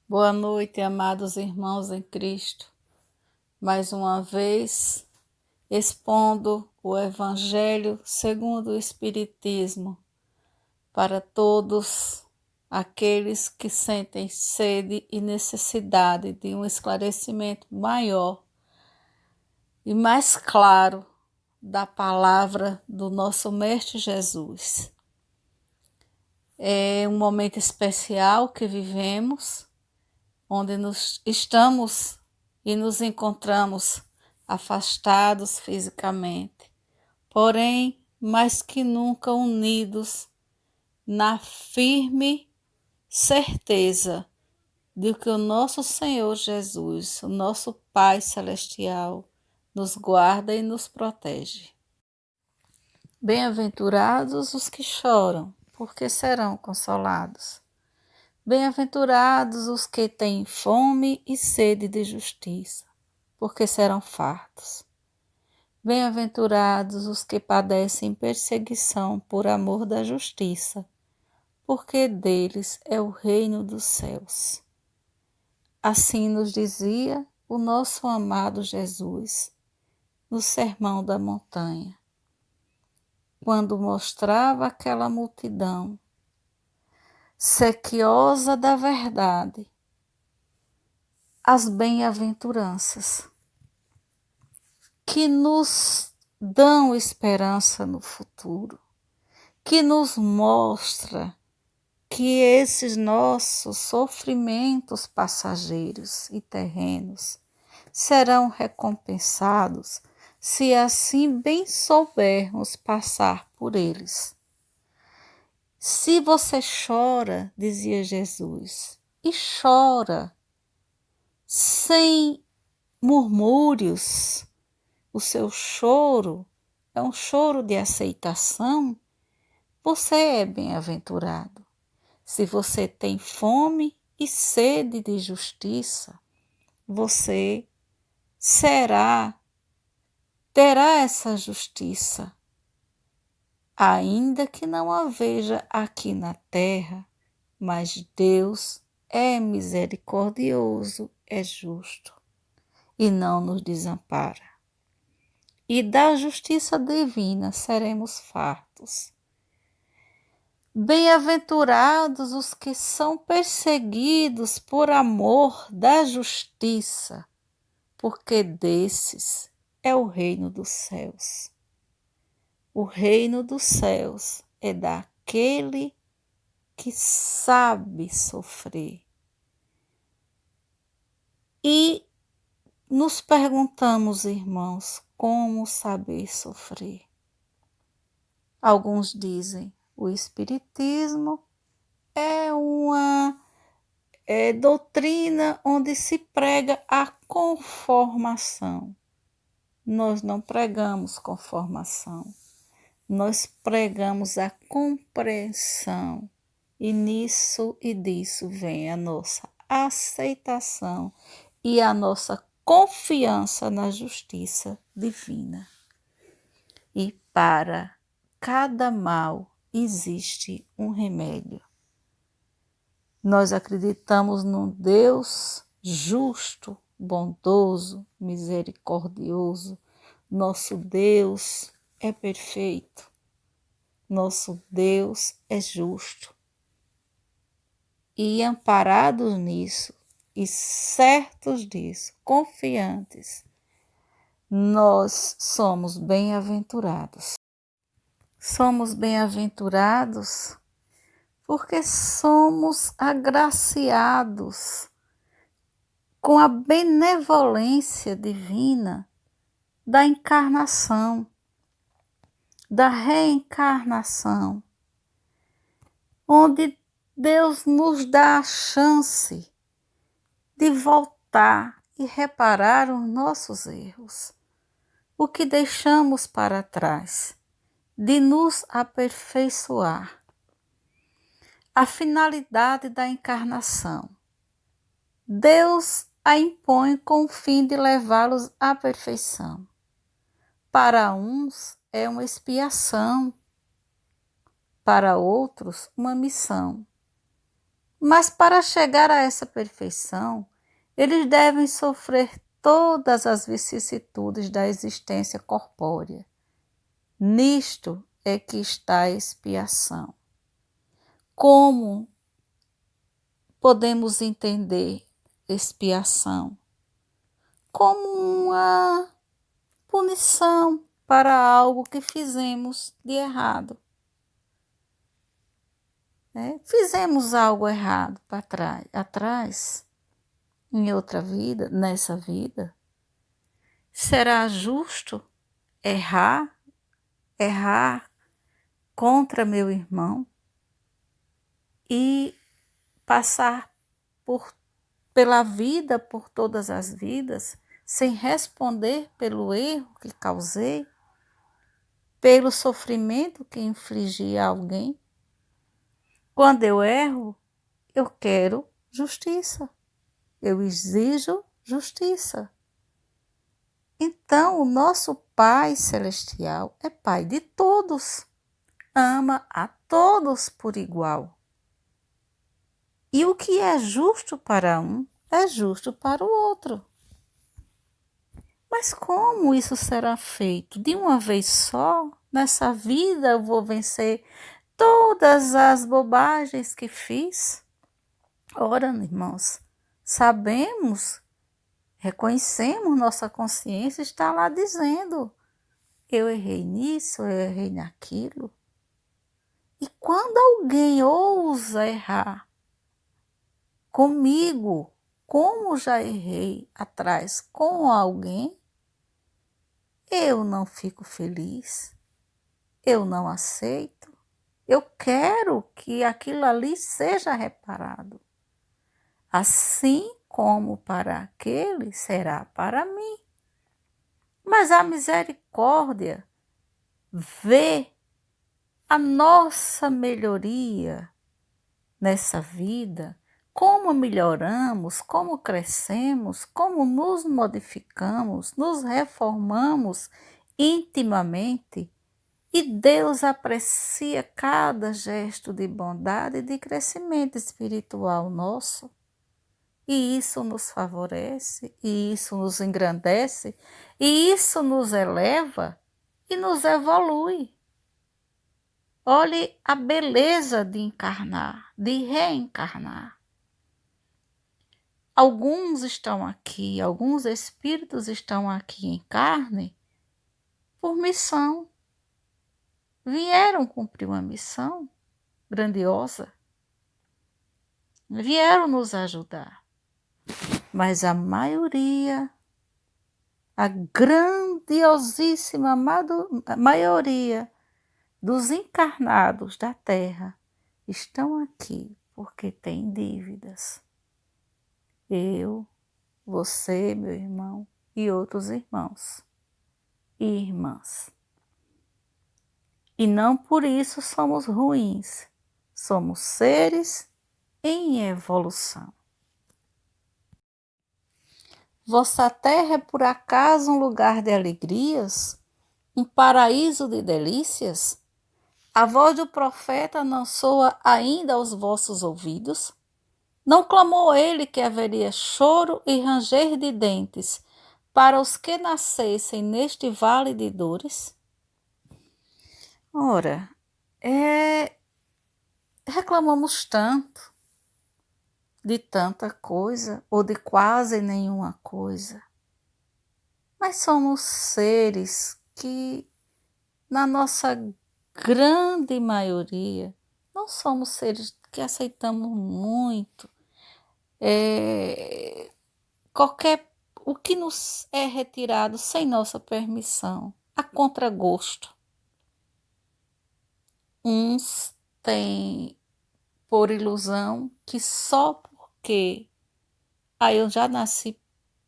Boa noite, amados irmãos em Cristo. Mais uma vez, expondo o Evangelho segundo o Espiritismo para todos aqueles que sentem sede e necessidade de um esclarecimento maior e mais claro da palavra do nosso Mestre Jesus. É um momento especial que vivemos, onde estamos e nos encontramos afastados fisicamente, porém, mais que nunca unidos na firme certeza de que o nosso Senhor Jesus, o nosso Pai Celestial, nos guarda e nos protege. Bem-aventurados os que choram, porque serão consolados. Bem-aventurados os que têm fome e sede de justiça, porque serão fartos. Bem-aventurados os que padecem perseguição por amor da justiça, porque deles é o reino dos céus. Assim nos dizia o nosso amado Jesus no Sermão da Montanha, quando mostrava aquela multidão sequiosa da verdade, as bem-aventuranças, que nos dão esperança no futuro, que nos mostra que esses nossos sofrimentos passageiros e terrenos serão recompensados se assim bem soubermos passar por eles. Se você chora, dizia Jesus, e chora sem murmúrios, o seu choro é um choro de aceitação, você é bem-aventurado. Se você tem fome e sede de justiça, você terá essa justiça, ainda que não a veja aqui na terra, mas Deus é misericordioso, é justo e não nos desampara. E da justiça divina seremos fartos. Bem-aventurados os que são perseguidos por amor da justiça, porque desses é o reino dos céus. O reino dos céus é daquele que sabe sofrer. E nos perguntamos, irmãos, como saber sofrer? Alguns dizem, o Espiritismo é uma doutrina onde se prega a conformação. Nós não pregamos conformação, nós pregamos a compreensão. E nisso e disso vem a nossa aceitação e a nossa confiança na justiça divina. E para cada mal existe um remédio. Nós acreditamos num Deus justo, bondoso, misericordioso. Nosso Deus é perfeito. Nosso Deus é justo. E amparados nisso, e certos disso, confiantes, nós somos bem-aventurados. Somos bem-aventurados porque somos agraciados com a benevolência divina da encarnação, da reencarnação, onde Deus nos dá a chance de voltar e reparar os nossos erros, o que deixamos para trás, de nos aperfeiçoar. A finalidade da encarnação. Deus a impõe com o fim de levá-los à perfeição. Para uns é uma expiação, para outros uma missão. Mas para chegar a essa perfeição, eles devem sofrer todas as vicissitudes da existência corpórea. Nisto é que está a expiação. Como podemos entender expiação? Como uma punição para algo que fizemos de errado. Fizemos algo errado atrás, em outra vida, nessa vida. Será justo errar contra meu irmão e passar pela vida, por todas as vidas, sem responder pelo erro que causei, pelo sofrimento que infligi a alguém? Quando eu erro, eu quero justiça, eu exijo justiça. Então, o nosso Pai Celestial é Pai de todos, ama a todos por igual. E o que é justo para um, é justo para o outro. Mas como isso será feito? De uma vez só? Nessa vida eu vou vencer todas as bobagens que fiz? Ora, irmãos, sabemos, reconhecemos, nossa consciência está lá dizendo: eu errei nisso, eu errei naquilo. E quando alguém ousa errar comigo, como já errei atrás com alguém, eu não fico feliz, eu não aceito, eu quero que aquilo ali seja reparado. Assim como para aquele, será para mim. Mas a misericórdia vê a nossa melhoria nessa vida, como melhoramos, como crescemos, como nos modificamos, nos reformamos intimamente, e Deus aprecia cada gesto de bondade e de crescimento espiritual nosso. E isso nos favorece, e isso nos engrandece, e isso nos eleva e nos evolui. Olhe a beleza de encarnar, de reencarnar. Alguns estão aqui, alguns espíritos estão aqui em carne por missão. Vieram cumprir uma missão grandiosa. Vieram nos ajudar. Mas a maioria, a grandiosíssima maioria dos encarnados da Terra estão aqui porque têm dívidas. Eu, você, meu irmão e outros irmãos e irmãs. E não por isso somos ruins, somos seres em evolução. Vossa terra é por acaso um lugar de alegrias? Um paraíso de delícias? A voz do profeta não soa ainda aos vossos ouvidos? Não clamou ele que haveria choro e ranger de dentes para os que nascessem neste vale de dores? Ora, reclamamos tanto de tanta coisa ou de quase nenhuma coisa, mas somos seres que, na nossa grande maioria, não somos seres que aceitamos muito o que nos é retirado sem nossa permissão, a contragosto. Uns têm por ilusão que só porque eu já nasci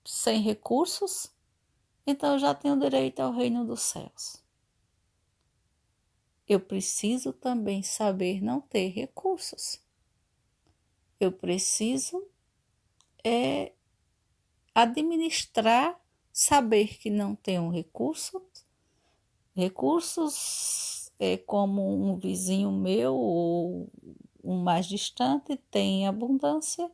sem recursos, então eu já tenho direito ao reino dos céus. Eu preciso também saber não ter recursos. Eu preciso administrar, saber que não tenho recursos. Recursos como um vizinho meu ou um mais distante tem abundância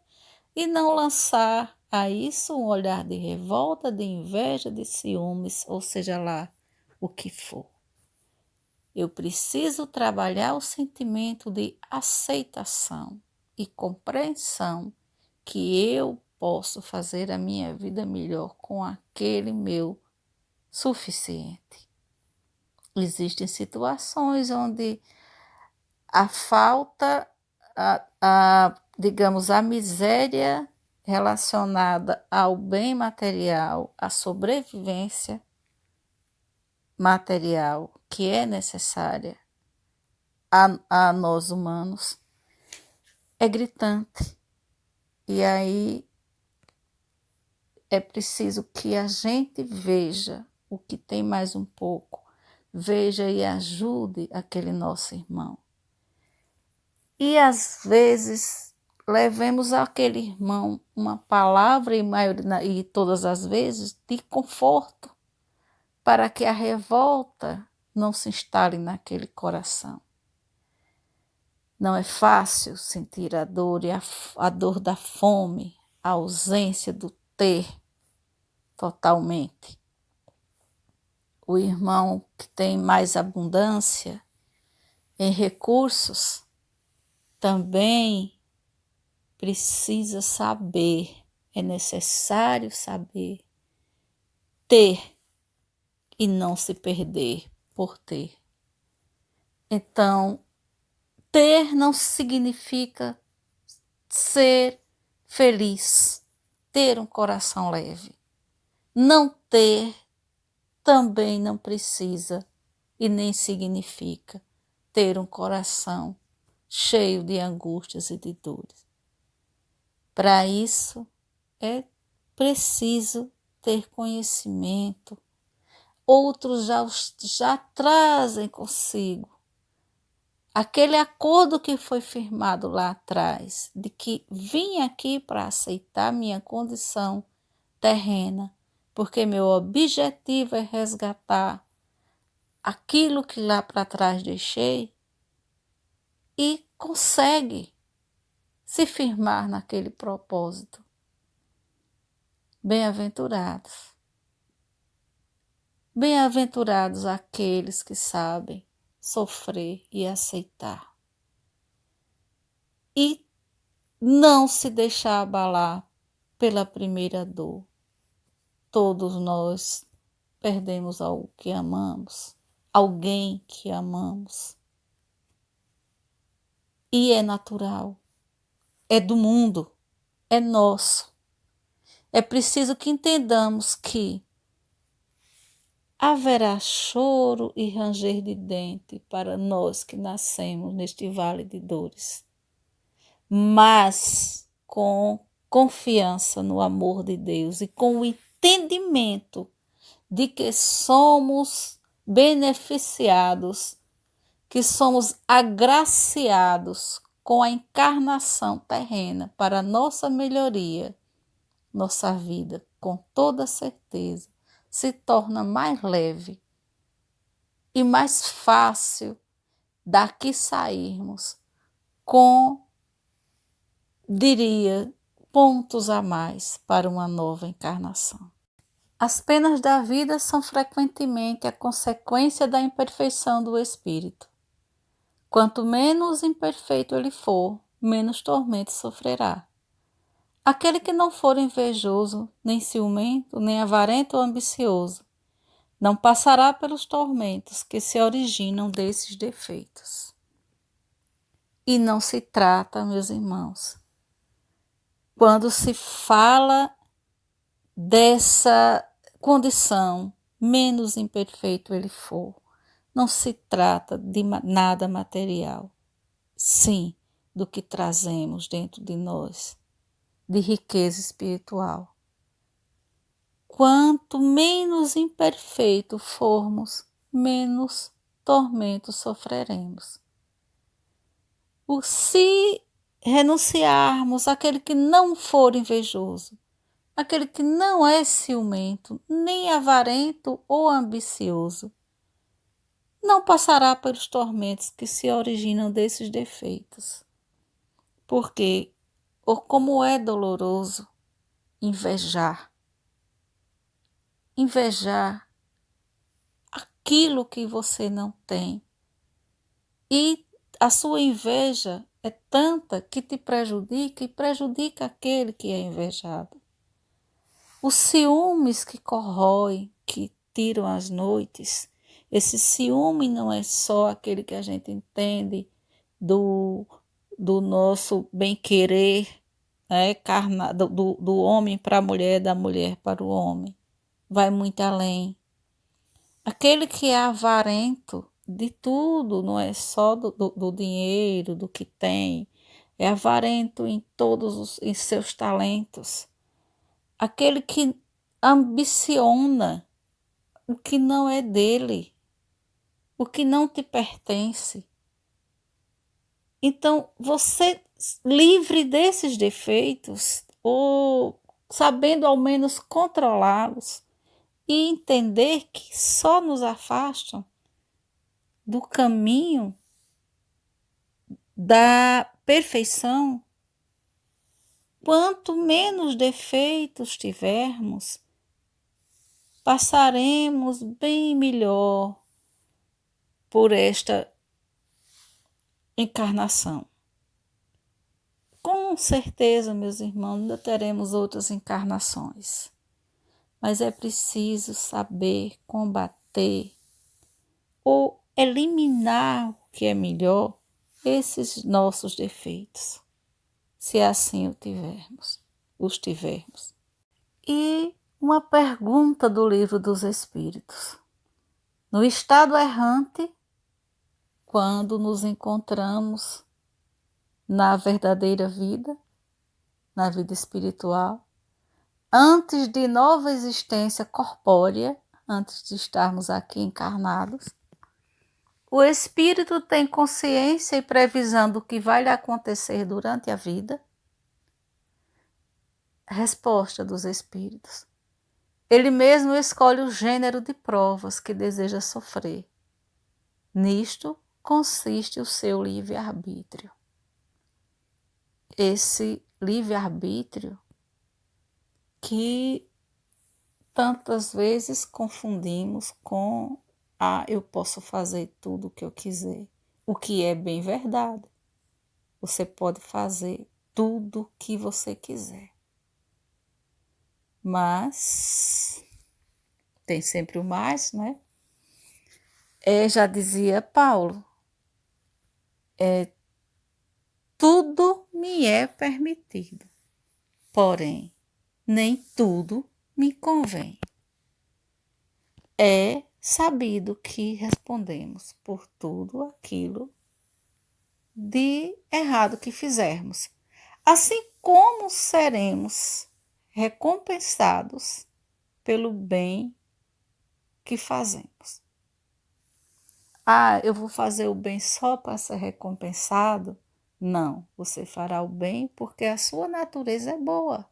e não lançar a isso um olhar de revolta, de inveja, de ciúmes, ou seja lá o que for. Eu preciso trabalhar o sentimento de aceitação e compreensão que eu posso fazer a minha vida melhor com aquele meu suficiente. Existem situações onde a falta, digamos, a miséria relacionada ao bem material, à sobrevivência material que é necessária a nós humanos, é gritante. E aí é preciso que a gente veja o que tem mais um pouco, veja e ajude aquele nosso irmão. E às vezes levemos àquele irmão uma palavra e todas as vezes de conforto, para que a revolta não se instale naquele coração. Não é fácil sentir a dor e a dor da fome, a ausência do ter totalmente. O irmão que tem mais abundância em recursos também precisa saber, é necessário saber ter e não se perder por ter. Então, ter não significa ser feliz, ter um coração leve. Não ter também não precisa e nem significa ter um coração cheio de angústias e de dores. Para isso é preciso ter conhecimento. Outros já trazem consigo aquele acordo que foi firmado lá atrás, de que vim aqui para aceitar minha condição terrena, porque meu objetivo é resgatar aquilo que lá para trás deixei, e consegue se firmar naquele propósito. Bem-aventurados. Bem-aventurados aqueles que sabem sofrer e aceitar. E não se deixar abalar pela primeira dor. Todos nós perdemos algo que amamos, alguém que amamos. E é natural, é do mundo, é nosso. É preciso que entendamos que haverá choro e ranger de dente para nós que nascemos neste vale de dores, mas com confiança no amor de Deus e com o entendimento de que somos beneficiados, que somos agraciados com a encarnação terrena para nossa melhoria, nossa vida, com toda certeza, se torna mais leve e mais fácil daqui sairmos com, diria, pontos a mais para uma nova encarnação. As penas da vida são frequentemente a consequência da imperfeição do espírito. Quanto menos imperfeito ele for, menos tormento sofrerá. Aquele que não for invejoso, nem ciumento, nem avarento ou ambicioso, não passará pelos tormentos que se originam desses defeitos. E não se trata, meus irmãos, quando se fala dessa condição, menos imperfeito ele for, não se trata de nada material, sim do que trazemos dentro de nós, de riqueza espiritual. Quanto menos imperfeito formos, menos tormento sofreremos. Se renunciarmos àquele que não for invejoso, aquele que não é ciumento, nem avarento ou ambicioso, não passará pelos tormentos que se originam desses defeitos. Porque, ou como é doloroso invejar aquilo que você não tem. E a sua inveja é tanta que te prejudica e prejudica aquele que é invejado. Os ciúmes que corroem, que tiram as noites, esse ciúme não é só aquele que a gente entende do, do nosso bem-querer, né, do homem para a mulher, da mulher para o homem. Vai muito além. Aquele que é avarento de tudo, não é só do dinheiro, do que tem, é avarento em todos em seus talentos. Aquele que ambiciona o que não é dele, o que não te pertence. Então, você livre desses defeitos, ou sabendo ao menos controlá-los, e entender que só nos afastam do caminho da perfeição. Quanto menos defeitos tivermos, passaremos bem melhor por esta encarnação. Com certeza, meus irmãos, ainda teremos outras encarnações, mas é preciso saber combater ou eliminar o que é melhor, esses nossos defeitos, se assim os tivermos. E uma pergunta do Livro dos Espíritos. No estado errante, quando nos encontramos na verdadeira vida, na vida espiritual, antes de nova existência corpórea, antes de estarmos aqui encarnados, o espírito tem consciência e previsão do que vai lhe acontecer durante a vida? Resposta dos espíritos. Ele mesmo escolhe o gênero de provas que deseja sofrer. Nisto consiste o seu livre-arbítrio. Esse livre-arbítrio que tantas vezes confundimos com eu posso fazer tudo o que eu quiser. O que é bem verdade. Você pode fazer tudo o que você quiser. Mas tem sempre o mais, né? Já dizia Paulo, tudo me é permitido, porém, nem tudo me convém. É sabido que respondemos por tudo aquilo de errado que fizermos, assim como seremos recompensados pelo bem que fazemos. Eu vou fazer o bem só para ser recompensado? Não, você fará o bem porque a sua natureza é boa.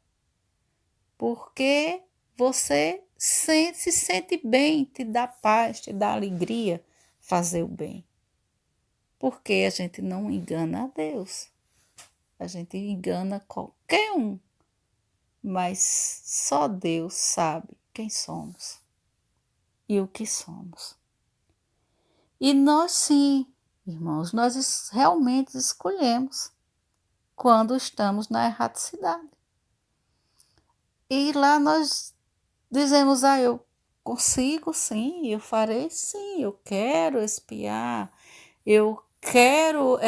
Porque você se sente bem, te dá paz, te dá alegria fazer o bem. Porque a gente não engana a Deus. A gente engana qualquer um. Mas só Deus sabe quem somos e o que somos. E nós sim, irmãos, nós realmente escolhemos quando estamos na erraticidade. E lá nós dizemos, eu consigo sim, eu farei sim, eu quero expiar, eu quero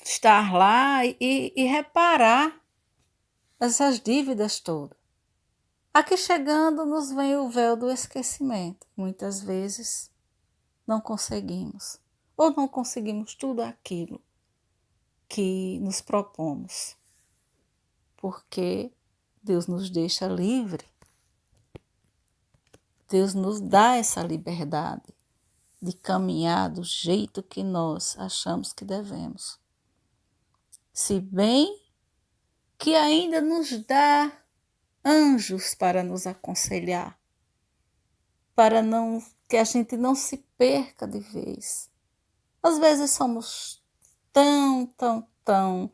estar lá e reparar essas dívidas todas. Aqui chegando nos vem o véu do esquecimento. Muitas vezes não conseguimos, ou não conseguimos tudo aquilo que nos propomos, porque Deus nos deixa livre. Deus nos dá essa liberdade de caminhar do jeito que nós achamos que devemos. Se bem que ainda nos dá anjos para nos aconselhar, para que a gente não se perca de vez. Às vezes somos tão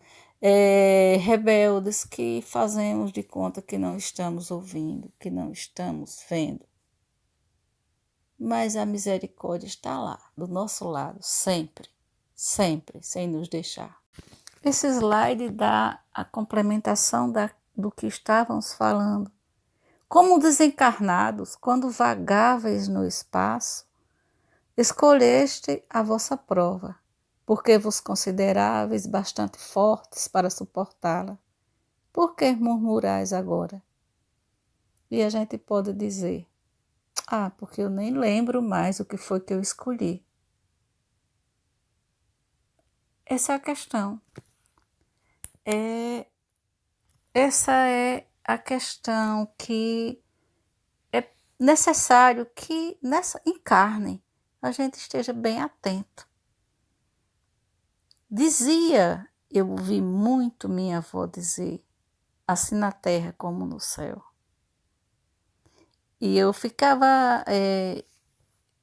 rebeldes que fazemos de conta que não estamos ouvindo, que não estamos vendo. Mas a misericórdia está lá, do nosso lado, sempre, sempre, sem nos deixar. Esse slide dá a complementação do que estávamos falando. Como desencarnados, quando vagáveis no espaço, escolheste a vossa prova, porque vos consideráveis bastante fortes para suportá-la. Por que murmurais agora? E a gente pode dizer, porque eu nem lembro mais o que foi que eu escolhi. Essa é a questão. Essa é a questão que é necessário que nessa encarne a gente esteja bem atento. Eu ouvi muito minha avó dizer, assim na terra como no céu. E eu ficava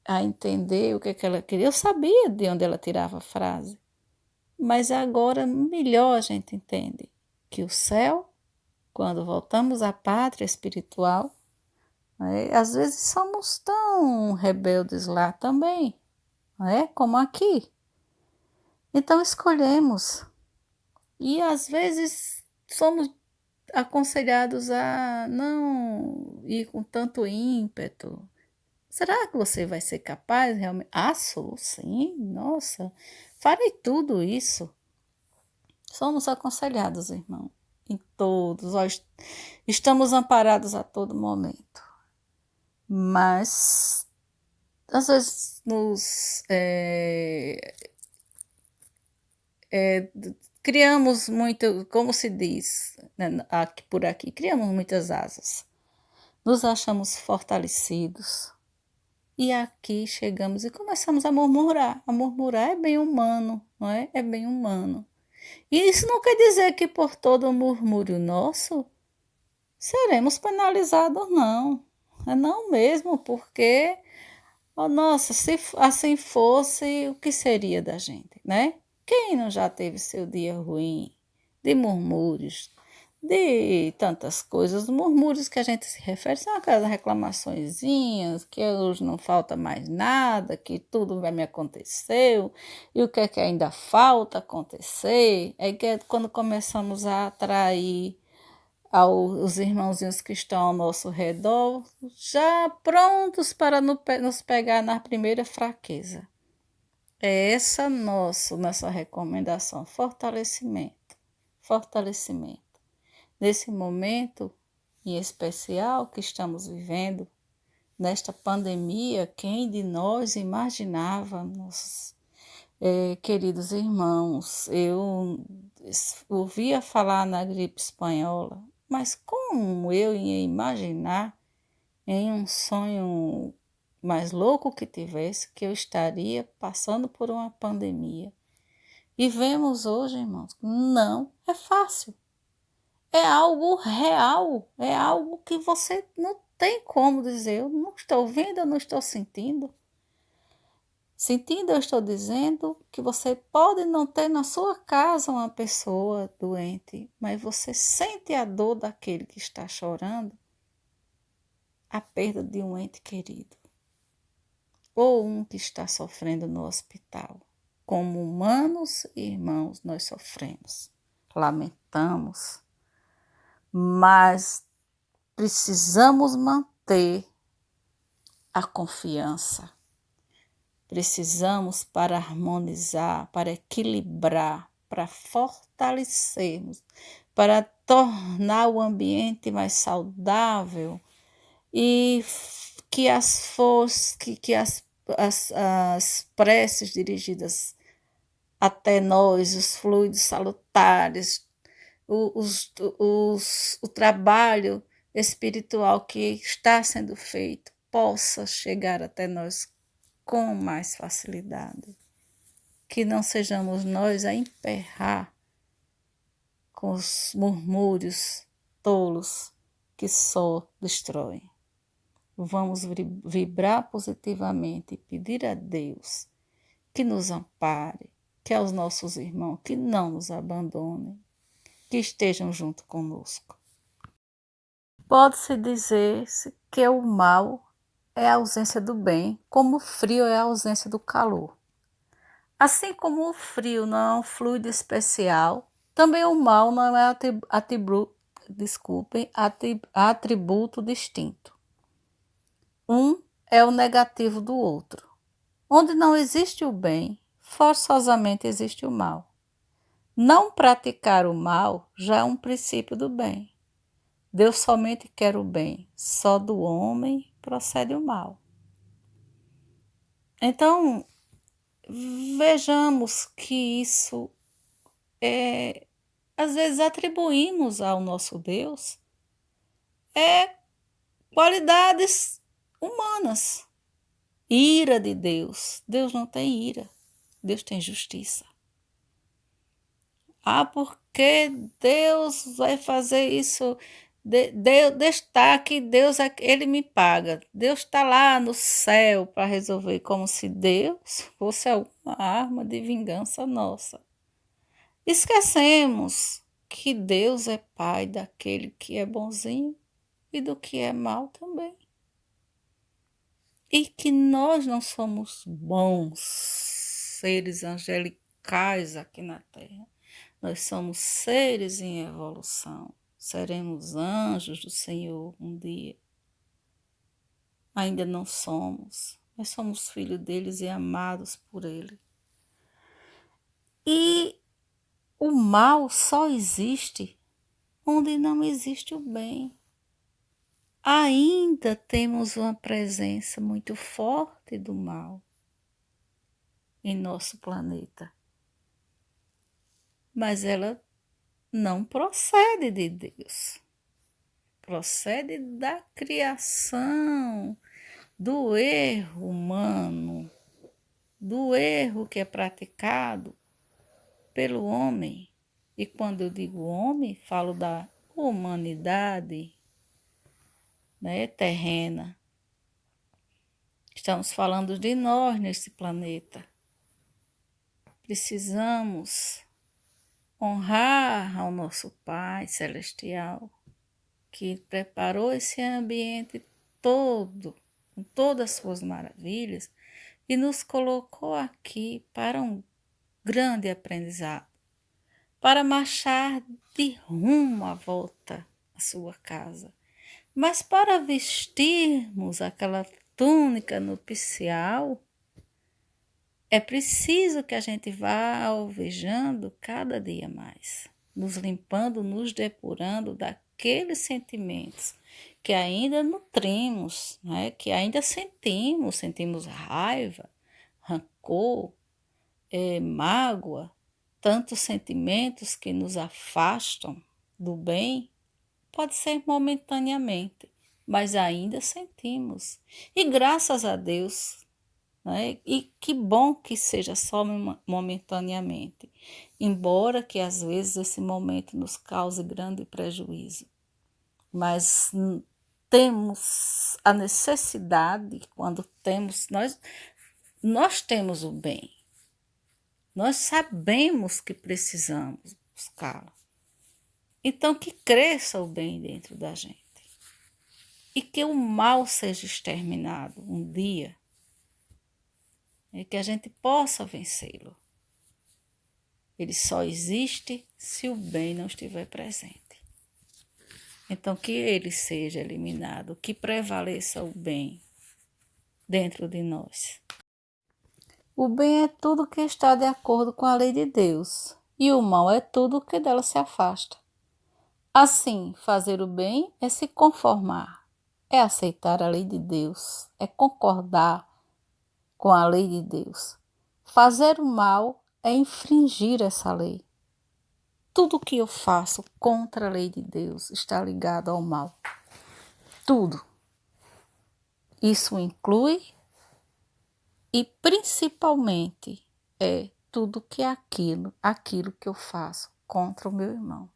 a entender o que ela queria. Eu sabia de onde ela tirava a frase, mas agora melhor a gente entende que o céu, quando voltamos à pátria espiritual, às vezes somos tão rebeldes lá também, como aqui. Então escolhemos. E às vezes somos aconselhados a não ir com tanto ímpeto. Será que você vai ser capaz realmente? Sou, sim, nossa, farei tudo isso. Somos aconselhados, irmão, em todos. Estamos amparados a todo momento. Mas, às vezes, criamos muito, como se diz, né, por aqui, criamos muitas asas. Nos achamos fortalecidos. E aqui chegamos e começamos a murmurar. A murmurar é bem humano, não é? É bem humano. E isso não quer dizer que por todo murmúrio nosso seremos penalizados, não. É não mesmo, porque, nossa, se assim fosse, o que seria da gente, né? Quem não já teve seu dia ruim, de murmúrios, de tantas coisas, murmúrios que a gente se refere, são aquelas reclamaçõezinhas, que hoje não falta mais nada, que tudo vai me acontecer, e o que é que ainda falta acontecer, é que quando começamos a atrair os irmãozinhos que estão ao nosso redor, já prontos para nos pegar na primeira fraqueza. É essa nossa recomendação, fortalecimento. Nesse momento em especial que estamos vivendo, nesta pandemia, quem de nós imaginava, nossos queridos irmãos, eu ouvia falar na gripe espanhola, mas como eu ia imaginar em um sonho mais louco que tivesse que eu estaria passando por uma pandemia? E vemos hoje, irmãos, não é fácil. É algo real, é algo que você não tem como dizer, eu não estou vendo, eu não estou sentindo. Sentindo, eu estou dizendo que você pode não ter na sua casa uma pessoa doente, mas você sente a dor daquele que está chorando, a perda de um ente querido, ou um que está sofrendo no hospital. Como humanos e irmãos, nós sofremos, lamentamos, mas precisamos manter a confiança. Precisamos para harmonizar, para equilibrar, para fortalecermos, para tornar o ambiente mais saudável e que as forças, que as preces dirigidas até nós, os fluidos salutares, o trabalho espiritual que está sendo feito possa chegar até nós com mais facilidade. Que não sejamos nós a emperrar com os murmúrios tolos que só destroem. Vamos vibrar positivamente e pedir a Deus que nos ampare, que aos nossos irmãos, que não nos abandonem, que estejam junto conosco. Pode-se dizer que o mal é a ausência do bem, como o frio é a ausência do calor. Assim como o frio não é um fluido especial, também o mal não é atributo distinto. Um é o negativo do outro. Onde não existe o bem, forçosamente existe o mal. Não praticar o mal já é um princípio do bem. Deus somente quer o bem, só do homem procede o mal. Então, vejamos que isso às vezes atribuímos ao nosso Deus qualidades humanas. Ira de Deus. Deus não tem ira, Deus tem justiça. Porque Deus vai fazer isso? Deus destaque, Deus ele me paga. Deus está lá no céu para resolver, como se Deus fosse alguma arma de vingança nossa. Esquecemos que Deus é pai daquele que é bonzinho e do que é mal também. E que nós não somos bons seres angelicais aqui na Terra. Nós somos seres em evolução. Seremos anjos do Senhor um dia. Ainda não somos. Nós somos filhos deles e amados por Ele. E o mal só existe onde não existe o bem. Ainda temos uma presença muito forte do mal em nosso planeta. Mas ela não procede de Deus. Procede da criação, do erro humano, do erro que é praticado pelo homem. E quando eu digo homem, falo da humanidade, né, terrena. Estamos falando de nós nesse planeta. Precisamos honrar ao nosso Pai Celestial, que preparou esse ambiente todo, com todas as suas maravilhas, e nos colocou aqui para um grande aprendizado, para marchar de rumo à volta à sua casa. Mas para vestirmos aquela túnica nupcial, é preciso que a gente vá alvejando cada dia mais, nos limpando, nos depurando daqueles sentimentos que ainda nutrimos, né? Que ainda sentimos raiva, rancor, mágoa, tantos sentimentos que nos afastam do bem. Pode ser momentaneamente, mas ainda sentimos. E graças a Deus, né? E que bom que seja só momentaneamente, embora que às vezes esse momento nos cause grande prejuízo. Mas temos a necessidade, quando nós temos o bem, nós sabemos que precisamos buscá-lo. Então que cresça o bem dentro da gente e que o mal seja exterminado um dia, e que a gente possa vencê-lo. Ele só existe se o bem não estiver presente. Então, que ele seja eliminado, que prevaleça o bem dentro de nós. O bem é tudo que está de acordo com a lei de Deus, e o mal é tudo que dela se afasta. Assim, fazer o bem é se conformar, é aceitar a lei de Deus, é concordar com a lei de Deus. Fazer o mal é infringir essa lei. Tudo que eu faço contra a lei de Deus está ligado ao mal. Tudo. Isso inclui e principalmente tudo que é aquilo que eu faço contra o meu irmão.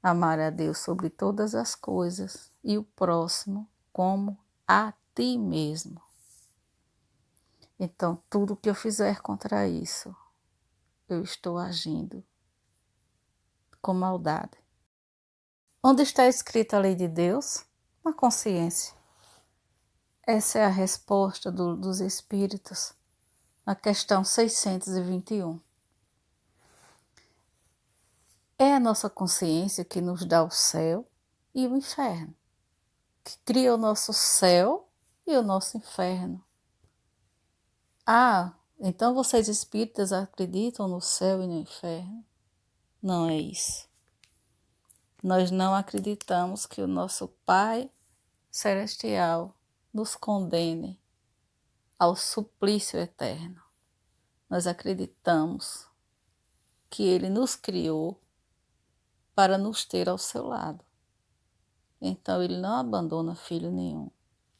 Amar a Deus sobre todas as coisas e o próximo como a ti mesmo. Então, tudo que eu fizer contra isso, eu estou agindo com maldade. Onde está escrita a lei de Deus? Na consciência. Essa é a resposta dos Espíritos na questão 621. É a nossa consciência que nos dá o céu e o inferno, que cria o nosso céu e o nosso inferno. Ah, então vocês espíritas acreditam no céu e no inferno? Não é isso. Nós não acreditamos que o nosso Pai Celestial nos condene ao suplício eterno. Nós acreditamos que Ele nos criou para nos ter ao seu lado. Então Ele não abandona filho nenhum.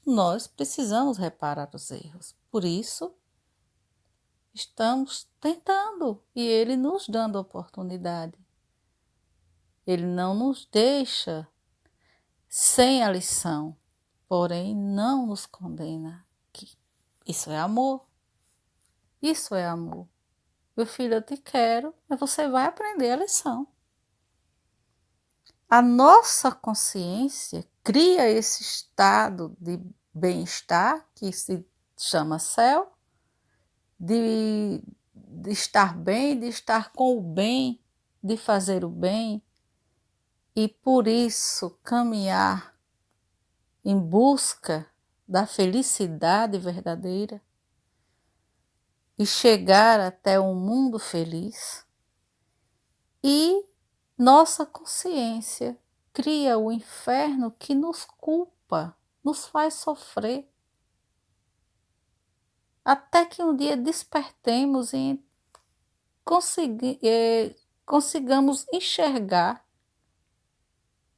Nós precisamos reparar os erros. Por isso, estamos tentando e Ele nos dando oportunidade. Ele não nos deixa sem a lição, porém não nos condena. Isso é amor. Isso é amor. Meu filho, eu te quero, mas você vai aprender a lição. A nossa consciência cria esse estado de bem-estar, que se chama céu, de estar bem, de estar com o bem, de fazer o bem, e por isso caminhar em busca da felicidade verdadeira e chegar até um mundo feliz. E nossa consciência cria o inferno que nos culpa, nos faz sofrer. Até que um dia despertemos e consigamos enxergar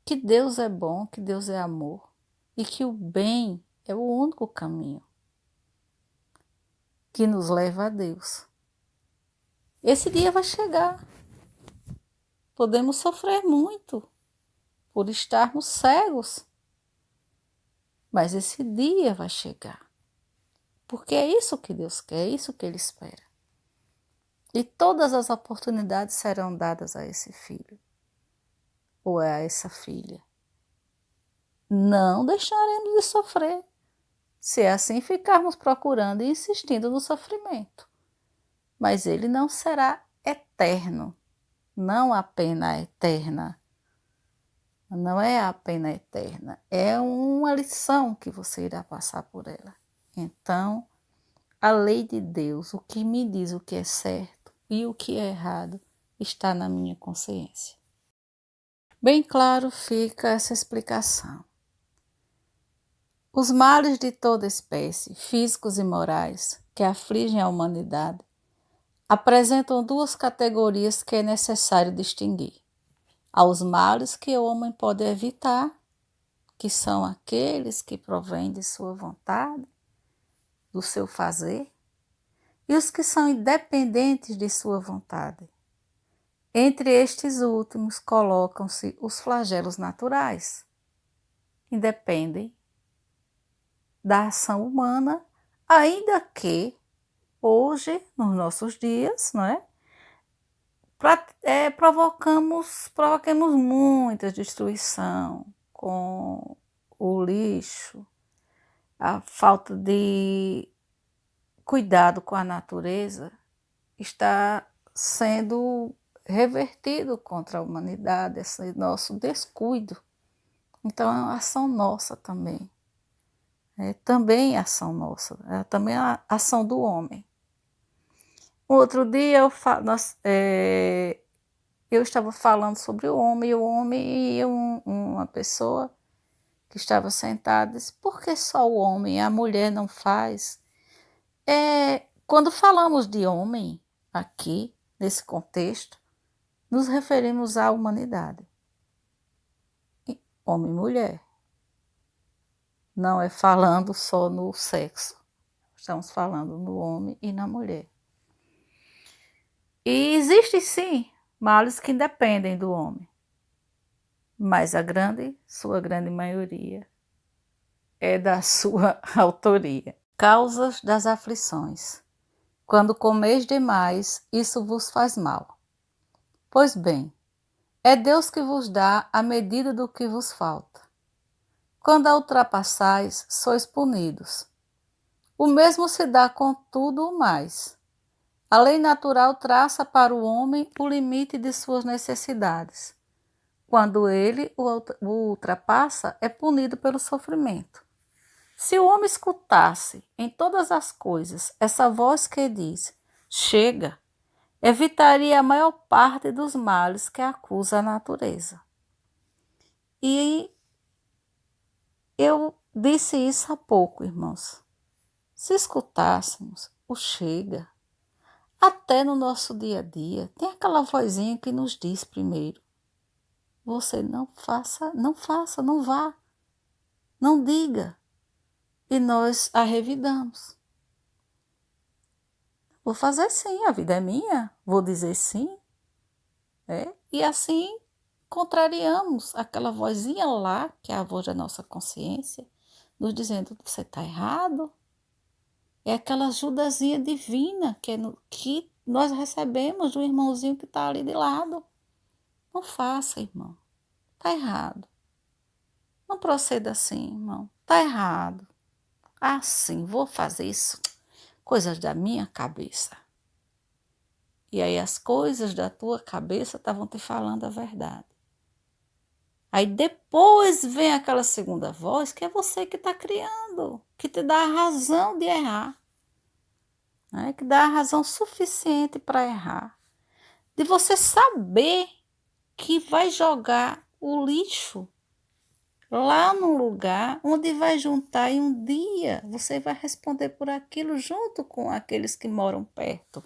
que Deus é bom, que Deus é amor e que o bem é o único caminho que nos leva a Deus. Esse dia vai chegar. Podemos sofrer muito por estarmos cegos, mas esse dia vai chegar. Porque é isso que Deus quer, é isso que Ele espera. E todas as oportunidades serão dadas a esse filho ou a essa filha. Não deixaremos de sofrer, se assim ficarmos procurando e insistindo no sofrimento. Mas ele não será eterno, não a pena eterna. Não é a pena eterna, é uma lição que você irá passar por ela. Então, a lei de Deus, o que me diz o que é certo e o que é errado, está na minha consciência. Bem claro fica essa explicação. Os males de toda espécie, físicos e morais, que afligem a humanidade, apresentam duas categorias que é necessário distinguir. Aos males que o homem pode evitar, que são aqueles que provêm de sua vontade, do seu fazer, e os que são independentes de sua vontade. Entre estes últimos colocam-se os flagelos naturais, independem da ação humana, ainda que hoje, nos nossos dias, não é? Provoquemos muita destruição com o lixo, a falta de cuidado com a natureza está sendo revertido contra a humanidade, esse nosso descuido. Então é uma ação nossa também. Também é ação nossa, é também a ação do homem. Outro dia eu estava falando sobre o homem e uma pessoa que estava sentada disse: por que só o homem? A mulher não faz? Quando falamos de homem aqui, nesse contexto, nos referimos à humanidade. Homem e mulher. Não é falando só no sexo. Estamos falando no homem e na mulher. E existem sim males que independem do homem. Mas sua grande maioria é da sua autoria. Causas das aflições. Quando comeis demais, isso vos faz mal. Pois bem, é Deus que vos dá a medida do que vos falta. Quando a ultrapassais, sois punidos. O mesmo se dá com tudo o mais. A lei natural traça para o homem o limite de suas necessidades. Quando ele o ultrapassa, é punido pelo sofrimento. Se o homem escutasse em todas as coisas essa voz que diz: chega, evitaria a maior parte dos males que acusa a natureza. E eu disse isso há pouco, irmãos. Se escutássemos o chega, até no nosso dia a dia, tem aquela vozinha que nos diz primeiro: você não faça, não vá, não diga. E nós a revidamos. Vou fazer sim, a vida é minha, vou dizer sim. E assim contrariamos aquela vozinha lá, que é a voz da nossa consciência, nos dizendo: você está errado. É aquela ajudazinha divina que nós recebemos do irmãozinho que está ali de lado. Não faça, irmão. Está errado. Não proceda assim, irmão. Está errado. Ah, sim, vou fazer isso. Coisas da minha cabeça. E aí as coisas da tua cabeça estavam te falando a verdade. Aí depois vem aquela segunda voz que é você que está criando, que te dá a razão de errar, né? Que dá a razão suficiente para errar. De você saber que vai jogar o lixo lá no lugar onde vai juntar e um dia você vai responder por aquilo junto com aqueles que moram perto.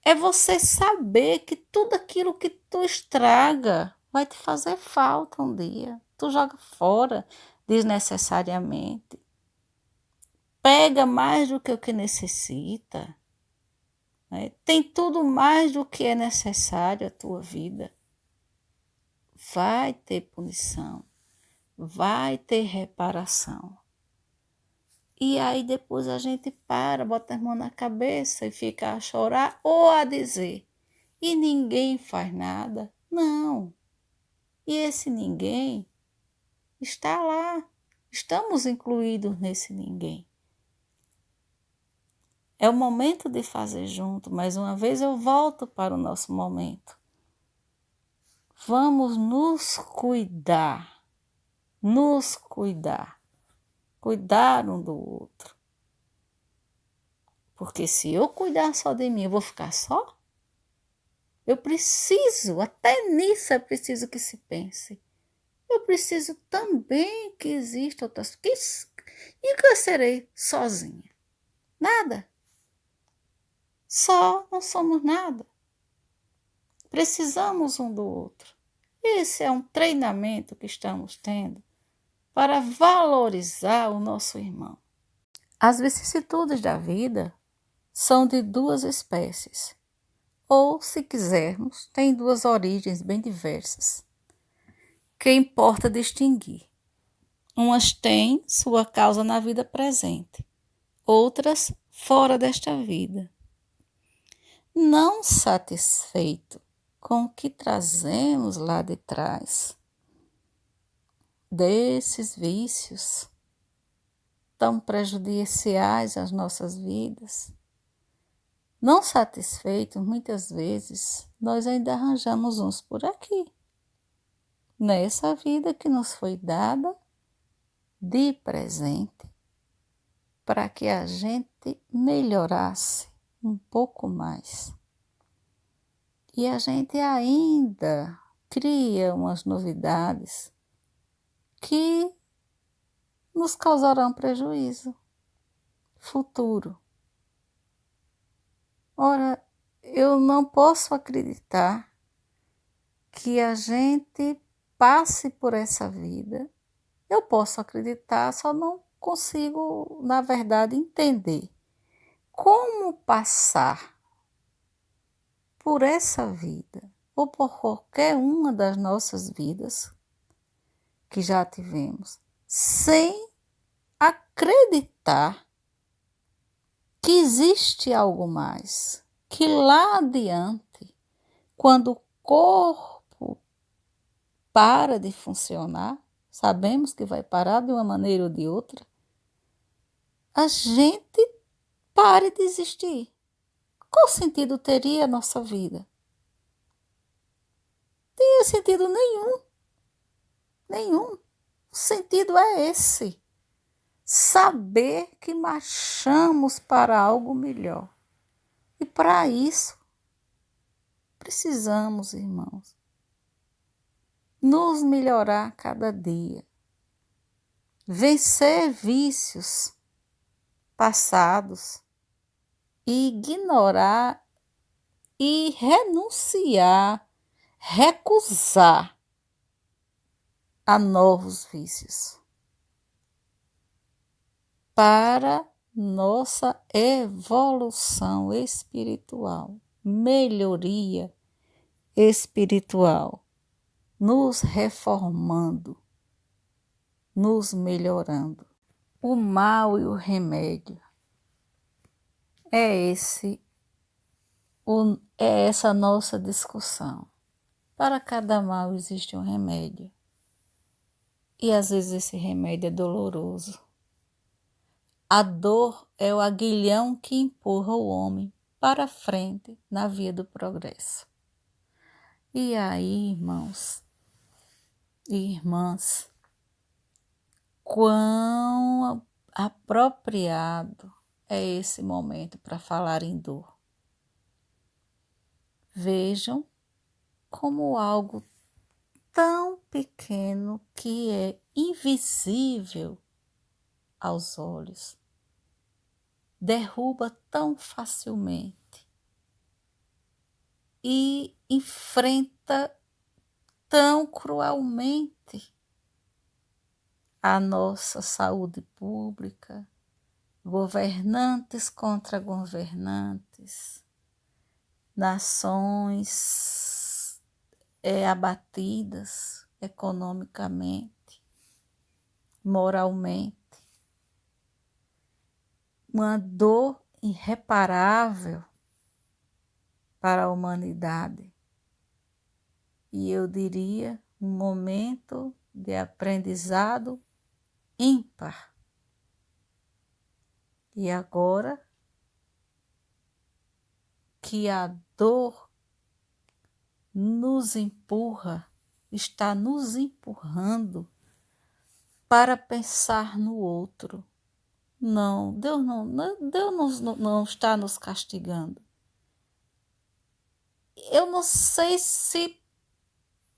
É você saber que tudo aquilo que tu estraga vai te fazer falta um dia. Tu joga fora desnecessariamente. Pega mais do que o que necessita. Né? Tem tudo mais do que é necessário à tua vida. Vai ter punição. Vai ter reparação. E aí depois a gente bota as mãos na cabeça e fica a chorar ou a dizer: e ninguém faz nada. Não. E esse ninguém está lá. Estamos incluídos nesse ninguém. É o momento de fazer junto. Mais uma vez eu volto para o nosso momento. Vamos nos cuidar. Nos cuidar. Cuidar um do outro. Porque se eu cuidar só de mim, eu vou ficar só? Eu preciso, até nisso é preciso que se pense. Eu preciso também que exista outras coisas. E que eu serei sozinha? Nada. Só não somos nada. Precisamos um do outro. Esse é um treinamento que estamos tendo para valorizar o nosso irmão. As vicissitudes da vida são de duas espécies. Ou, se quisermos, têm duas origens bem diversas, que importa distinguir. Umas têm sua causa na vida presente, outras fora desta vida. Não satisfeito com o que trazemos lá de trás, desses vícios tão prejudiciais às nossas vidas, não satisfeitos, muitas vezes, nós ainda arranjamos uns por aqui, nessa vida que nos foi dada de presente, para que a gente melhorasse um pouco mais. E a gente ainda cria umas novidades que nos causarão prejuízo futuro. Ora, eu não posso acreditar que a gente passe por essa vida. Eu posso acreditar, só não consigo, na verdade, entender como passar por essa vida ou por qualquer uma das nossas vidas que já tivemos, sem acreditar que existe algo mais, que lá adiante, quando o corpo para de funcionar, sabemos que vai parar de uma maneira ou de outra, a gente pare de existir. Qual sentido teria a nossa vida? Não tem sentido nenhum, nenhum. O sentido é esse. Saber que marchamos para algo melhor. E para isso, precisamos, irmãos, nos melhorar cada dia. Vencer vícios passados e ignorar e renunciar, recusar a novos vícios para nossa evolução espiritual, melhoria espiritual, nos reformando, nos melhorando. O mal e o remédio é essa nossa discussão. Para cada mal existe um remédio. E às vezes esse remédio é doloroso. A dor é o aguilhão que empurra o homem para frente na via do progresso. E aí, irmãos e irmãs, quão apropriado é esse momento para falar em dor. Vejam como algo tão pequeno que é invisível aos olhos derruba tão facilmente e enfrenta tão cruelmente a nossa saúde pública, governantes contra governantes, nações abatidas economicamente, moralmente, uma dor irreparável para a humanidade. E eu diria um momento de aprendizado ímpar. E agora que a dor nos empurra, está nos empurrando para pensar no outro. Não, Deus não está nos castigando. Eu não sei se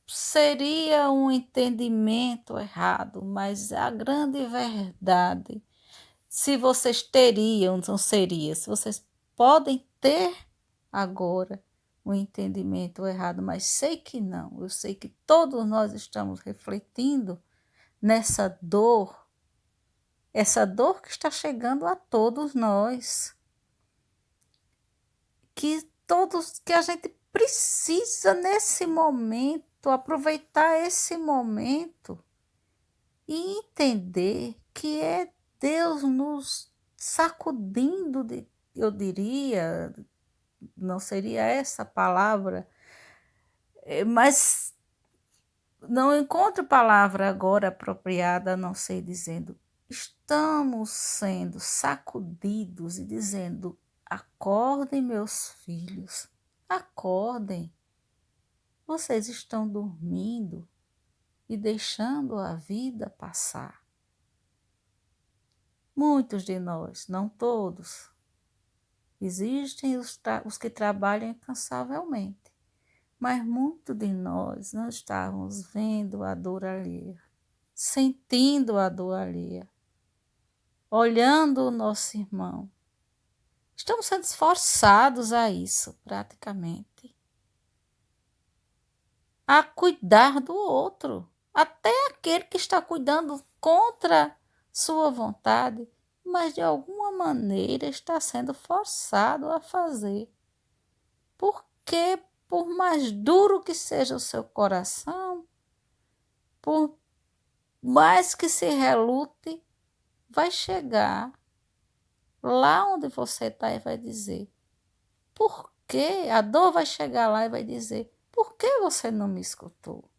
seria um entendimento errado, mas a grande verdade, se vocês teriam, não seria, se vocês podem ter agora um entendimento errado, mas sei que não, eu sei que todos nós estamos refletindo nessa dor, essa dor que está chegando a todos nós, que a gente precisa nesse momento, aproveitar esse momento e entender que é Deus nos sacudindo, eu diria, não seria essa palavra, mas não encontro palavra agora apropriada a não ser dizendo, estamos sendo sacudidos e dizendo, acordem meus filhos, acordem, vocês estão dormindo e deixando a vida passar. Muitos de nós, não todos, existem os que trabalham incansavelmente, mas muitos de nós não estamos vendo a dor alheia, sentindo a dor alheia, olhando o nosso irmão. Estamos sendo forçados a isso, praticamente. A cuidar do outro, até aquele que está cuidando contra sua vontade, mas de alguma maneira está sendo forçado a fazer. Porque, por mais duro que seja o seu coração, por mais que se relute, vai chegar lá onde você está e vai dizer, por quê? A dor vai chegar lá e vai dizer, por que você não me escutou?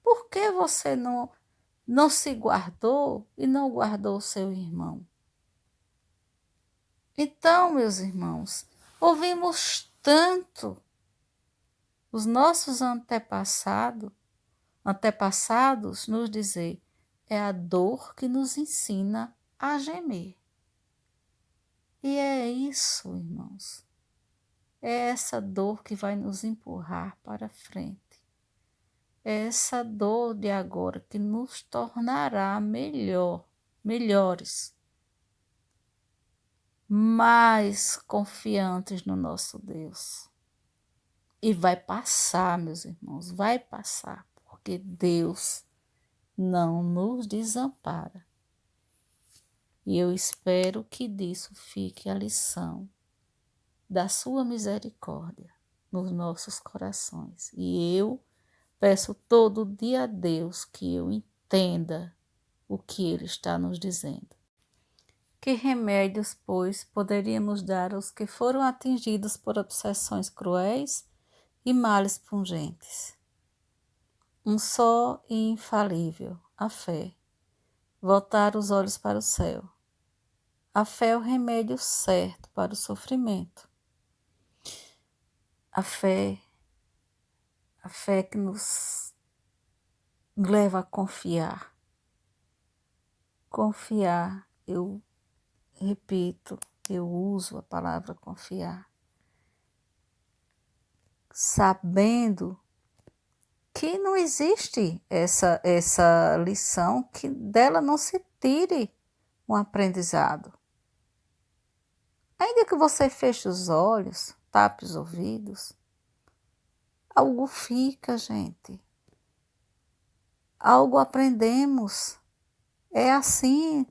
Por que você não se guardou e não guardou o seu irmão? Então, meus irmãos, ouvimos tanto os nossos antepassados nos dizer, é a dor que nos ensina a gemer. E é isso, irmãos. É essa dor que vai nos empurrar para frente. É essa dor de agora que nos tornará melhores, mais confiantes no nosso Deus. E vai passar, meus irmãos, vai passar, porque Deus não nos desampara. E eu espero que disso fique a lição da sua misericórdia nos nossos corações. E eu peço todo dia a Deus que eu entenda o que Ele está nos dizendo. Que remédios, pois, poderíamos dar aos que foram atingidos por obsessões cruéis e males pungentes? Um só e infalível, a fé. Voltar os olhos para o céu. A fé é o remédio certo para o sofrimento. A fé que nos leva a confiar. Confiar, eu repito, eu uso a palavra confiar. Sabendo que não existe essa lição, que dela não se tire um aprendizado. Ainda que você feche os olhos, tape os ouvidos, algo fica, gente. Algo aprendemos. É assim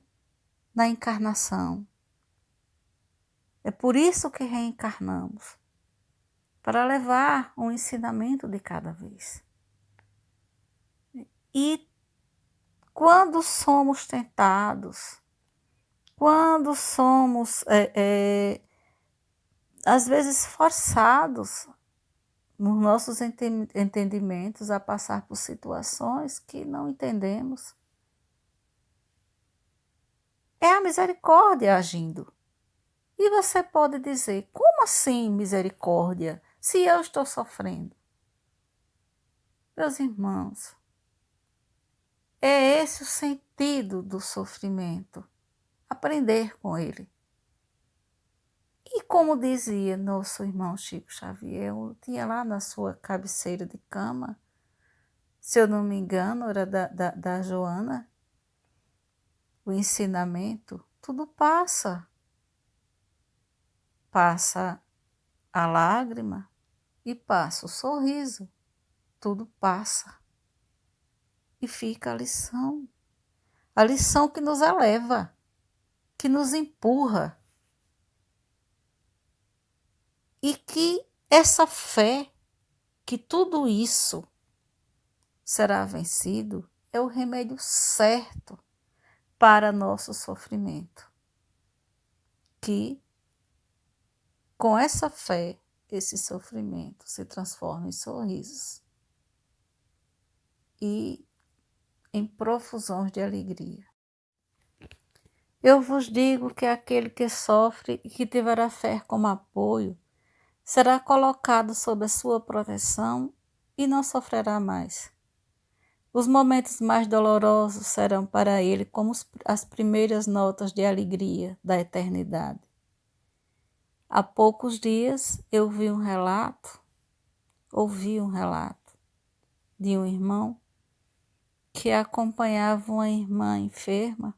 na encarnação. É por isso que reencarnamos, para levar um ensinamento de cada vez. E quando somos tentados, quando somos, às vezes, forçados nos nossos entendimentos a passar por situações que não entendemos, é a misericórdia agindo. E você pode dizer, como assim misericórdia, se eu estou sofrendo? Meus irmãos, é esse o sentido do sofrimento, aprender com ele. E como dizia nosso irmão Chico Xavier, tinha lá na sua cabeceira de cama, se eu não me engano, era da Joana, o ensinamento, tudo passa. Passa a lágrima e passa o sorriso, tudo passa. E fica a lição que nos eleva, que nos empurra. E que essa fé, que tudo isso será vencido, é o remédio certo para nosso sofrimento. Que com essa fé, esse sofrimento se transforma em sorrisos e em profusões de alegria. Eu vos digo que aquele que sofre e que tiver a fé como apoio, será colocado sob a sua proteção e não sofrerá mais. Os momentos mais dolorosos serão para ele como as primeiras notas de alegria da eternidade. Há poucos dias eu ouvi um relato de um irmão que acompanhava uma irmã enferma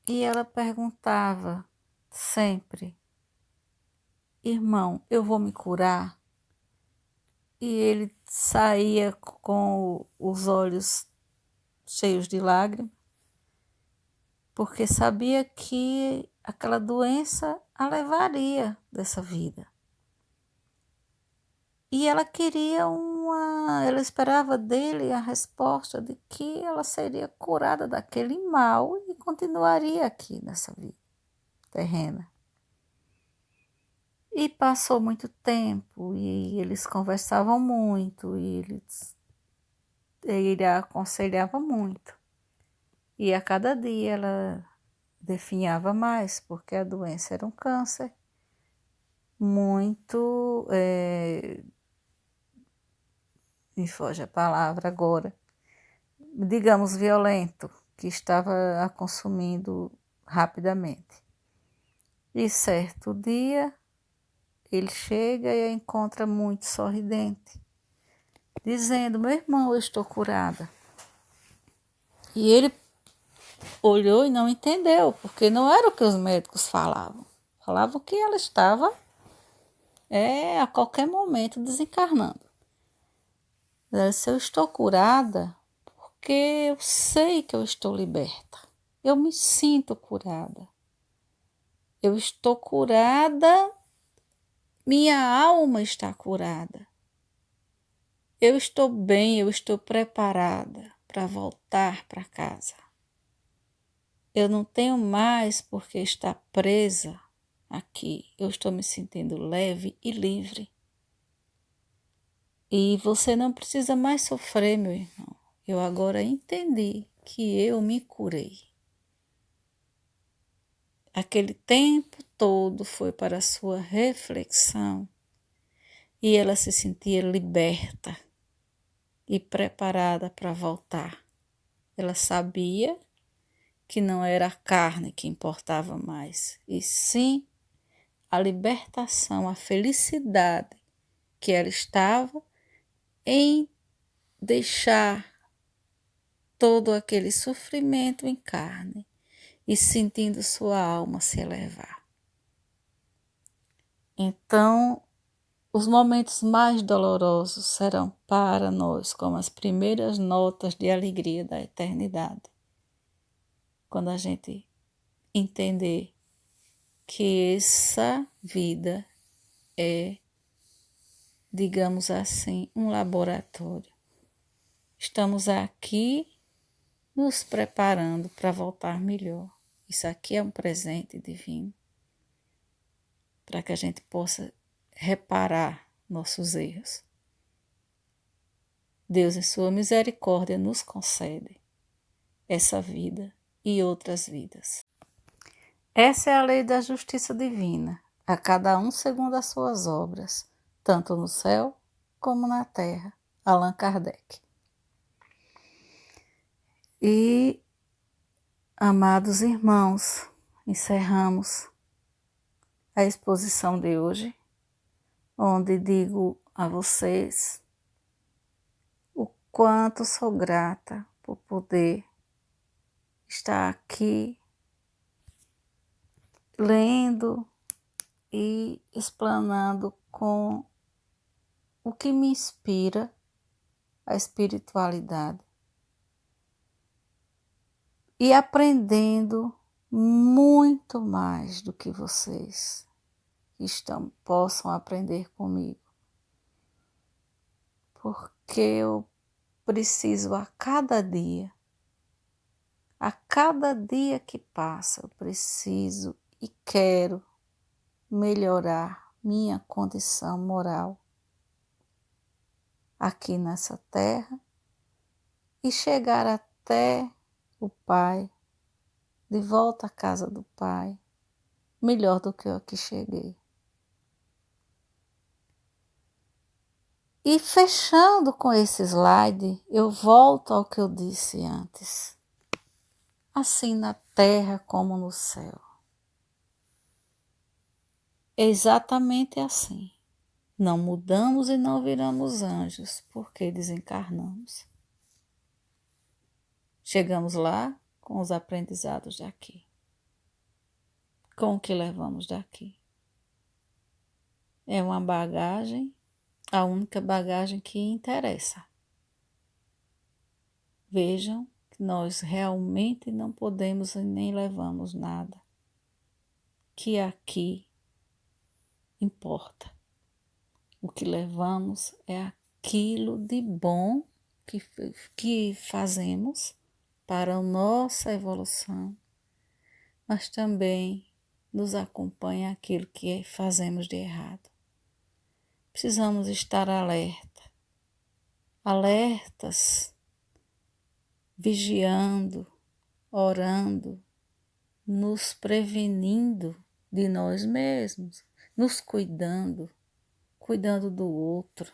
e ela perguntava sempre, irmão, eu vou me curar? E ele saía com os olhos cheios de lágrimas, porque sabia que aquela doença a levaria dessa vida. E ela queria ela esperava dele a resposta de que ela seria curada daquele mal e continuaria aqui nessa vida terrena. E passou muito tempo e eles conversavam muito e ele a aconselhava muito. E a cada dia ela definhava mais, porque a doença era um câncer muito, me foge a palavra agora, digamos violento, que estava a consumindo rapidamente. E certo dia ele chega e a encontra muito sorridente, dizendo: meu irmão, eu estou curada. E ele olhou e não entendeu, porque não era o que os médicos falavam. Falavam que ela estava a qualquer momento desencarnando. Ela disse: eu estou curada porque eu sei que eu estou liberta. Eu me sinto curada. Eu estou curada, minha alma está curada. Eu estou bem, eu estou preparada para voltar para casa. Eu não tenho mais por que estar presa aqui. Eu estou me sentindo leve e livre. E você não precisa mais sofrer, meu irmão. Eu agora entendi que eu me curei. Aquele tempo todo foi para a sua reflexão e ela se sentia liberta e preparada para voltar. Ela sabia que não era a carne que importava mais, e sim a libertação, a felicidade que ela estava em deixar todo aquele sofrimento em carne e sentindo sua alma se elevar. Então, os momentos mais dolorosos serão para nós como as primeiras notas de alegria da eternidade. Quando a gente entender que essa vida é, digamos assim, um laboratório. Estamos aqui nos preparando para voltar melhor. Isso aqui é um presente divino para que a gente possa reparar nossos erros. Deus, em sua misericórdia, nos concede essa vida e outras vidas. Essa é a lei da justiça divina, a cada um segundo as suas obras, tanto no céu como na terra. Allan Kardec. E, amados irmãos, encerramos a exposição de hoje, onde digo a vocês o quanto sou grata por poder estar aqui lendo e explanando com o que me inspira a espiritualidade e aprendendo muito mais do que vocês possam aprender comigo, porque eu preciso a cada dia que passa, eu preciso e quero melhorar minha condição moral aqui nessa terra e chegar até o Pai, de volta à casa do Pai, melhor do que eu aqui cheguei. E fechando com esse slide, eu volto ao que eu disse antes. Assim na terra como no céu. É exatamente assim. Não mudamos e não viramos anjos porque desencarnamos. Chegamos lá com os aprendizados daqui. Com o que levamos daqui. É uma bagagem, a única bagagem que interessa. Vejam que nós realmente não podemos e nem levamos nada que aqui importa. O que levamos é aquilo de bom que fazemos para a nossa evolução, mas também nos acompanha aquilo que fazemos de errado. Precisamos estar alertas, vigiando, orando, nos prevenindo de nós mesmos, nos cuidando do outro,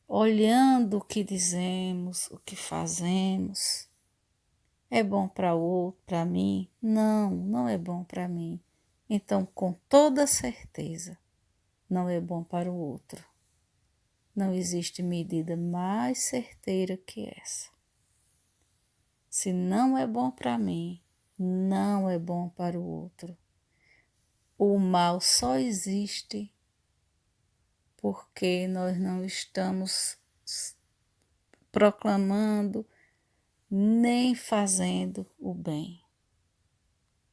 olhando o que dizemos, o que fazemos. É bom para o outro, para mim? Não, não é bom para mim. Então, com toda certeza, não é bom para o outro. Não existe medida mais certeira que essa. Se não é bom para mim, não é bom para o outro. O mal só existe porque nós não estamos proclamando nem fazendo o bem.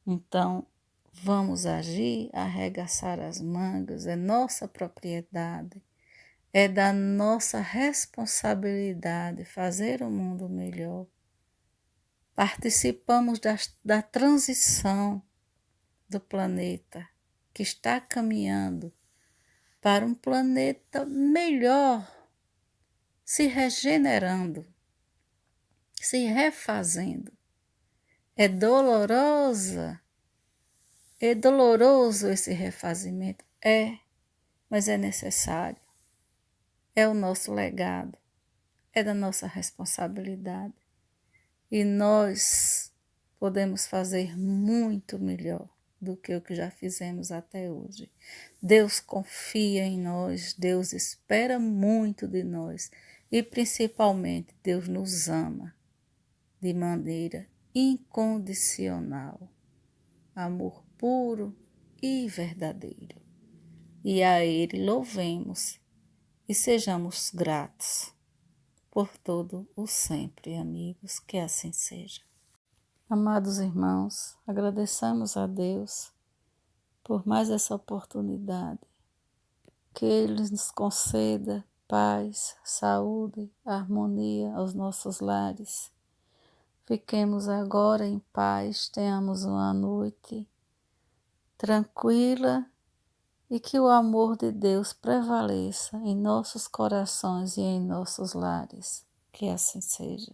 Então, vamos agir, arregaçar as mangas, é nossa propriedade, é da nossa responsabilidade fazer o mundo melhor. Participamos da transição do planeta, que está caminhando para um planeta melhor, se regenerando, se refazendo. É doloroso esse refazimento? É, mas é necessário. É o nosso legado, é da nossa responsabilidade. E nós podemos fazer muito melhor do que o que já fizemos até hoje. Deus confia em nós, Deus espera muito de nós e principalmente Deus nos ama de maneira incondicional, amor puro e verdadeiro. E a Ele louvemos e sejamos gratos por todo o sempre, amigos, que assim seja. Amados irmãos, agradeçamos a Deus por mais essa oportunidade, que Ele nos conceda paz, saúde, harmonia aos nossos lares. Fiquemos agora em paz, tenhamos uma noite tranquila e que o amor de Deus prevaleça em nossos corações e em nossos lares. Que assim seja.